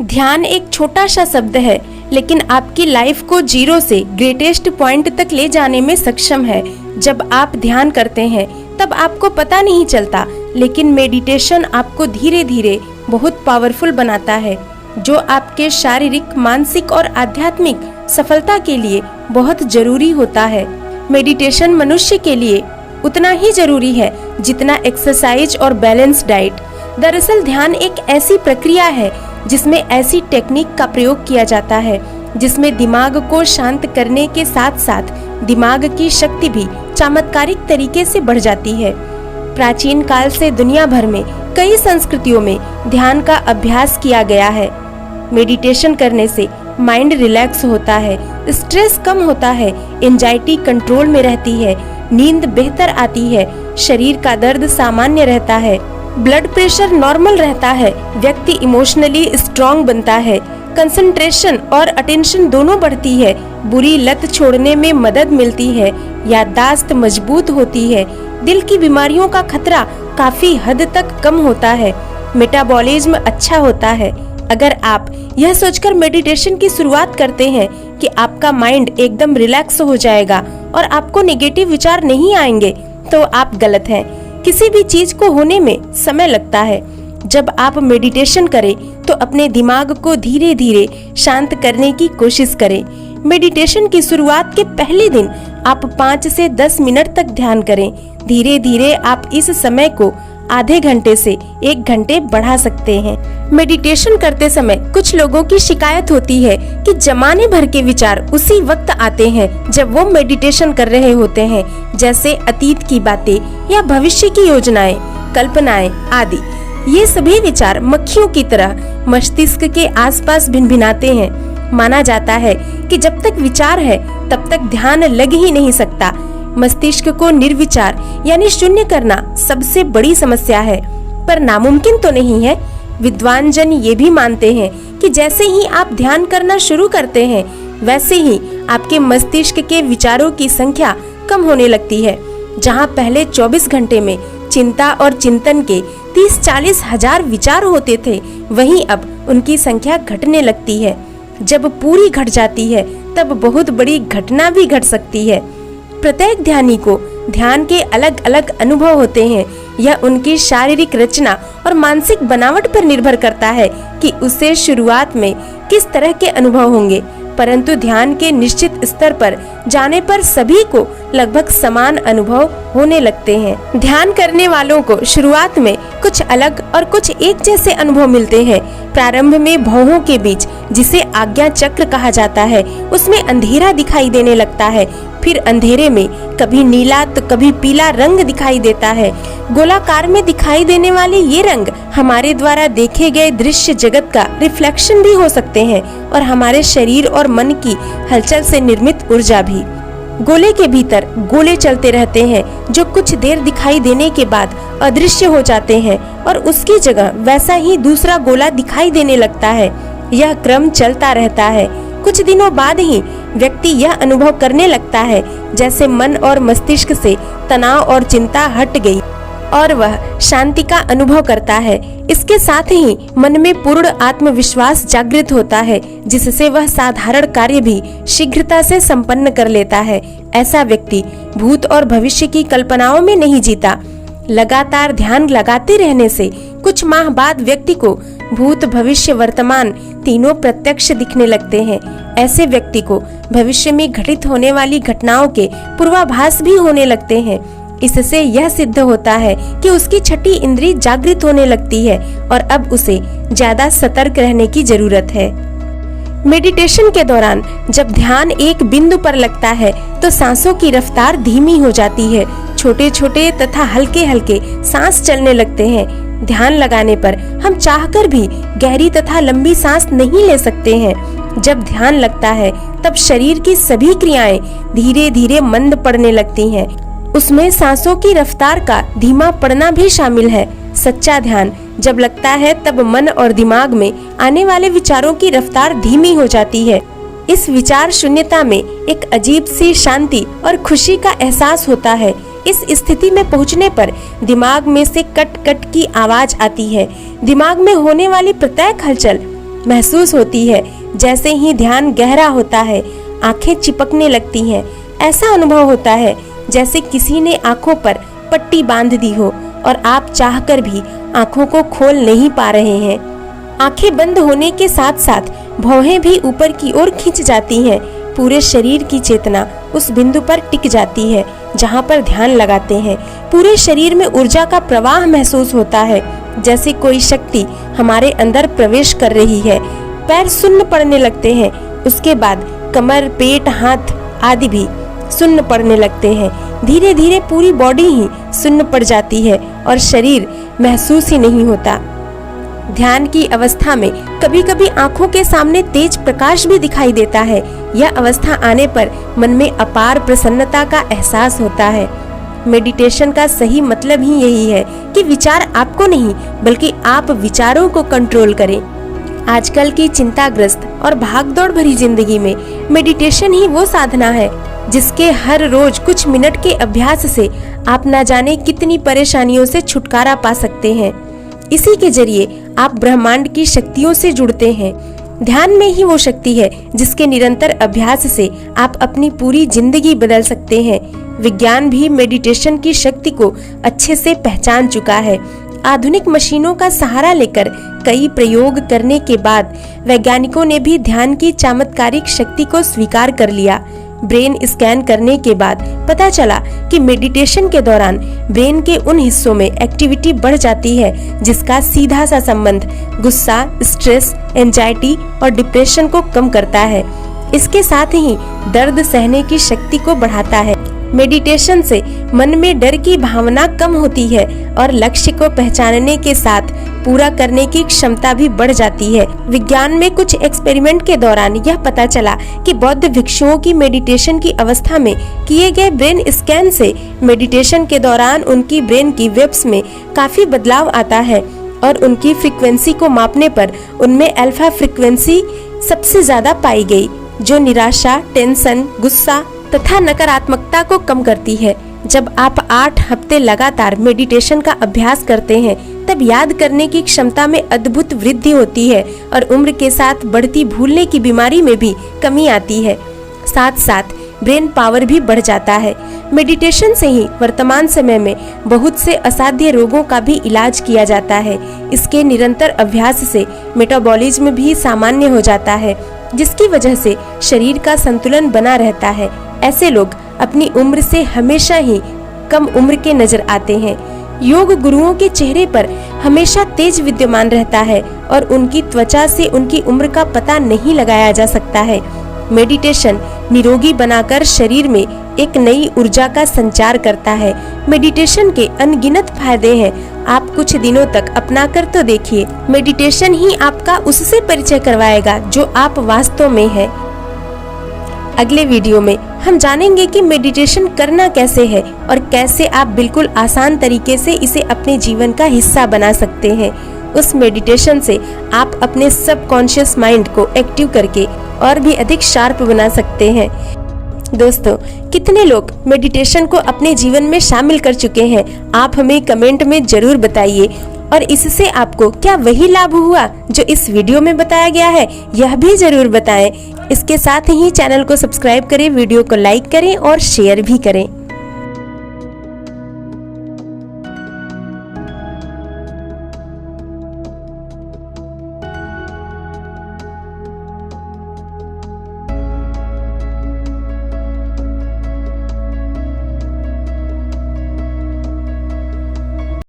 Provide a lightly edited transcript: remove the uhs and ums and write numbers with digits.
ध्यान एक छोटा सा शब्द है, लेकिन आपकी लाइफ को जीरो से ग्रेटेस्ट पॉइंट तक ले जाने में सक्षम है। जब आप ध्यान करते हैं तब आपको पता नहीं चलता, लेकिन मेडिटेशन आपको धीरे धीरे बहुत पावरफुल बनाता है, जो आपके शारीरिक, मानसिक और आध्यात्मिक सफलता के लिए बहुत जरूरी होता है। मेडिटेशन मनुष्य के लिए उतना ही जरूरी है जितना एक्सरसाइज और बैलेंस डाइट। दरअसल ध्यान एक ऐसी प्रक्रिया है जिसमें ऐसी टेक्निक का प्रयोग किया जाता है जिसमें दिमाग को शांत करने के साथ साथ दिमाग की शक्ति भी चमत्कारिक तरीके से बढ़ जाती है। प्राचीन काल से दुनिया भर में कई संस्कृतियों में ध्यान का अभ्यास किया गया है। मेडिटेशन करने से माइंड रिलैक्स होता है, स्ट्रेस कम होता है, एंजाइटी कंट्रोल में रहती है, नींद बेहतर आती है, शरीर का दर्द सामान्य रहता है, ब्लड प्रेशर नॉर्मल रहता है, व्यक्ति इमोशनली स्ट्रॉन्ग बनता है, कंसंट्रेशन और अटेंशन दोनों बढ़ती है, बुरी लत छोड़ने में मदद मिलती है, याददाश्त मजबूत होती है, दिल की बीमारियों का खतरा काफी हद तक कम होता है, मेटाबॉलिज्म अच्छा होता है। अगर आप यह सोचकर मेडिटेशन की शुरुआत करते हैं कि आपका माइंड एकदम रिलैक्स हो जाएगा और आपको नेगेटिव विचार नहीं आएंगे, तो आप गलत हैं। किसी भी चीज को होने में समय लगता है। जब आप मेडिटेशन करें तो अपने दिमाग को धीरे धीरे शांत करने की कोशिश करें। मेडिटेशन की शुरुआत के पहले दिन आप 5 से 10 मिनट तक ध्यान करें। धीरे धीरे आप इस समय को आधे घंटे से 1 घंटे बढ़ा सकते हैं। मेडिटेशन करते समय कुछ लोगों की शिकायत होती है कि जमाने भर के विचार उसी वक्त आते हैं जब वो मेडिटेशन कर रहे होते हैं, जैसे अतीत की बातें या भविष्य की योजनाएं, कल्पनाएं आदि। ये सभी विचार मक्खियों की तरह मस्तिष्क के आसपास भिनभिनाते हैं। माना जाता है कि जब तक विचार है तब तक ध्यान लग ही नहीं सकता। मस्तिष्क को निर्विचार यानी शून्य करना सबसे बड़ी समस्या है, पर नामुमकिन तो नहीं है। विद्वान जन ये भी मानते हैं कि जैसे ही आप ध्यान करना शुरू करते हैं, वैसे ही आपके मस्तिष्क के विचारों की संख्या कम होने लगती है। जहां पहले 24 घंटे में चिंता और चिंतन के 30-40 हजार विचार होते थे, वहीं अब उनकी संख्या घटने लगती है। जब पूरी घट जाती है तब बहुत बड़ी घटना भी घट सकती है। प्रत्येक ध्यानी को ध्यान के अलग अलग अनुभव होते हैं। यह उनकी शारीरिक रचना और मानसिक बनावट पर निर्भर करता है कि उसे शुरुआत में किस तरह के अनुभव होंगे, परंतु ध्यान के निश्चित स्तर पर जाने पर सभी को लगभग समान अनुभव होने लगते हैं। ध्यान करने वालों को शुरुआत में कुछ अलग और कुछ एक जैसे अनुभव मिलते हैं। प्रारंभ में भौहों के बीच, जिसे आज्ञा चक्र कहा जाता है, उसमें अंधेरा दिखाई देने लगता है। फिर अंधेरे में कभी नीला तो कभी पीला रंग दिखाई देता है। गोलाकार में दिखाई देने वाले ये रंग हमारे द्वारा देखे गए दृश्य जगत का रिफ्लेक्शन भी हो सकते हैं और हमारे शरीर और मन की हलचल से निर्मित ऊर्जा भी। गोले के भीतर गोले चलते रहते हैं जो कुछ देर दिखाई देने के बाद अदृश्य हो जाते हैं और उसकी जगह वैसा ही दूसरा गोला दिखाई देने लगता है। यह क्रम चलता रहता है। कुछ दिनों बाद ही व्यक्ति यह अनुभव करने लगता है जैसे मन और मस्तिष्क से तनाव और चिंता हट गई और वह शांति का अनुभव करता है। इसके साथ ही मन में पूर्ण आत्मविश्वास जागृत होता है, जिससे वह साधारण कार्य भी शीघ्रता से संपन्न कर लेता है। ऐसा व्यक्ति भूत और भविष्य की कल्पनाओं में नहीं जीता। लगातार ध्यान लगाते रहने से कुछ माह बाद व्यक्ति को भूत, भविष्य, वर्तमान तीनों प्रत्यक्ष दिखने लगते हैं। ऐसे व्यक्ति को भविष्य में घटित होने वाली घटनाओं के पूर्वाभास भी होने लगते हैं। इससे यह सिद्ध होता है कि उसकी छठी इंद्री जागृत होने लगती है और अब उसे ज्यादा सतर्क रहने की जरूरत है। मेडिटेशन के दौरान जब ध्यान एक बिंदु पर लगता है तो सांसों की रफ्तार धीमी हो जाती है। छोटे छोटे तथा हल्के हल्के सांस चलने लगते हैं। ध्यान लगाने पर हम चाहकर भी गहरी तथा लंबी सांस नहीं ले सकते हैं। जब ध्यान लगता है तब शरीर की सभी क्रियाएं धीरे धीरे मंद पड़ने लगती हैं। उसमें सांसों की रफ्तार का धीमा पड़ना भी शामिल है। सच्चा ध्यान जब लगता है तब मन और दिमाग में आने वाले विचारों की रफ्तार धीमी हो जाती है। इस विचार शून्यता में एक अजीब सी शांति और खुशी का एहसास होता है। इस स्थिति में पहुंचने पर दिमाग में से कट कट की आवाज आती है। दिमाग में होने वाली प्रत्येक हलचल महसूस होती है। जैसे ही ध्यान गहरा होता है, आंखें चिपकने लगती हैं। ऐसा अनुभव होता है जैसे किसी ने आंखों पर पट्टी बांध दी हो और आप चाहकर भी आंखों को खोल नहीं पा रहे हैं। आंखें बंद होने के साथ साथ भौहें भी ऊपर की ओर खिंच जाती हैं। पूरे शरीर की चेतना उस बिंदु पर टिक जाती है जहां पर ध्यान लगाते हैं। पूरे शरीर में ऊर्जा का प्रवाह महसूस होता है, जैसे कोई शक्ति हमारे अंदर प्रवेश कर रही है। पैर सुन्न पड़ने लगते हैं। उसके बाद कमर, पेट, हाथ आदि भी सुन्न पड़ने लगते हैं। धीरे धीरे पूरी बॉडी ही सुन्न पड़ जाती है और शरीर महसूस ही नहीं होता। ध्यान की अवस्था में कभी कभी आंखों के सामने तेज प्रकाश भी दिखाई देता है। यह अवस्था आने पर मन में अपार प्रसन्नता का एहसास होता है। मेडिटेशन का सही मतलब ही यही है कि विचार आपको नहीं बल्कि आप विचारों को कंट्रोल करें। आजकल की चिंताग्रस्त और भागदौड़ भरी जिंदगी में मेडिटेशन ही वो साधना है जिसके हर रोज कुछ मिनट के अभ्यास से आप न जाने कितनी परेशानियों से छुटकारा पा सकते हैं। इसी के जरिए आप ब्रह्मांड की शक्तियों से जुड़ते हैं। ध्यान में ही वो शक्ति है जिसके निरंतर अभ्यास से आप अपनी पूरी जिंदगी बदल सकते हैं। विज्ञान भी मेडिटेशन की शक्ति को अच्छे से पहचान चुका है। आधुनिक मशीनों का सहारा लेकर कई प्रयोग करने के बाद वैज्ञानिकों ने भी ध्यान की चमत्कारिक शक्ति को स्वीकार कर लिया। ब्रेन स्कैन करने के बाद पता चला कि मेडिटेशन के दौरान ब्रेन के उन हिस्सों में एक्टिविटी बढ़ जाती है जिसका सीधा सा संबंध गुस्सा, स्ट्रेस, एंजाइटी और डिप्रेशन को कम करता है। इसके साथ ही दर्द सहने की शक्ति को बढ़ाता है। मेडिटेशन से मन में डर की भावना कम होती है और लक्ष्य को पहचानने के साथ पूरा करने की क्षमता भी बढ़ जाती है। विज्ञान में कुछ एक्सपेरिमेंट के दौरान यह पता चला कि बौद्ध भिक्षुओं की मेडिटेशन की अवस्था में किए गए ब्रेन स्कैन से मेडिटेशन के दौरान उनकी ब्रेन की वेव्स में काफी बदलाव आता है और उनकी फ्रीक्वेंसी को मापने पर उनमें अल्फा फ्रीक्वेंसी सबसे ज्यादा पाई गई, जो निराशा, टेंशन, गुस्सा तथा नकारात्मकता को कम करती है। जब आप 8 हफ्ते लगातार मेडिटेशन का अभ्यास करते हैं तब याद करने की क्षमता में अद्भुत वृद्धि होती है और उम्र के साथ बढ़ती भूलने की बीमारी में भी कमी आती है। साथ साथ ब्रेन पावर भी बढ़ जाता है। मेडिटेशन से ही वर्तमान समय में बहुत से असाध्य रोगों का भी इलाज किया जाता है। इसके निरंतर अभ्यास से मेटाबॉलिज्म भी सामान्य हो जाता है, जिसकी वजह से शरीर का संतुलन बना रहता है। ऐसे लोग अपनी उम्र से हमेशा ही कम उम्र के नजर आते हैं। योग गुरुओं के चेहरे पर हमेशा तेज विद्यमान रहता है और उनकी त्वचा से उनकी उम्र का पता नहीं लगाया जा सकता है। मेडिटेशन निरोगी बनाकर शरीर में एक नई ऊर्जा का संचार करता है। मेडिटेशन के अनगिनत फायदे हैं। आप कुछ दिनों तक अपना कर तो देखिए। मेडिटेशन ही आपका उससे परिचय करवाएगा जो आप वास्तव में है। अगले वीडियो में हम जानेंगे कि मेडिटेशन करना कैसे है और कैसे आप बिल्कुल आसान तरीके से इसे अपने जीवन का हिस्सा बना सकते हैं। उस मेडिटेशन से आप अपने सबकॉन्शियस माइंड को एक्टिव करके और भी अधिक शार्प बना सकते हैं। दोस्तों, कितने लोग मेडिटेशन को अपने जीवन में शामिल कर चुके हैं? आप हमें कमेंट में जरूर बताइए। और इससे आपको क्या वही लाभ हुआ जो इस वीडियो में बताया गया है, यह भी जरूर बताएं। इसके साथ ही चैनल को सब्सक्राइब करें, वीडियो को लाइक करें और शेयर भी करें।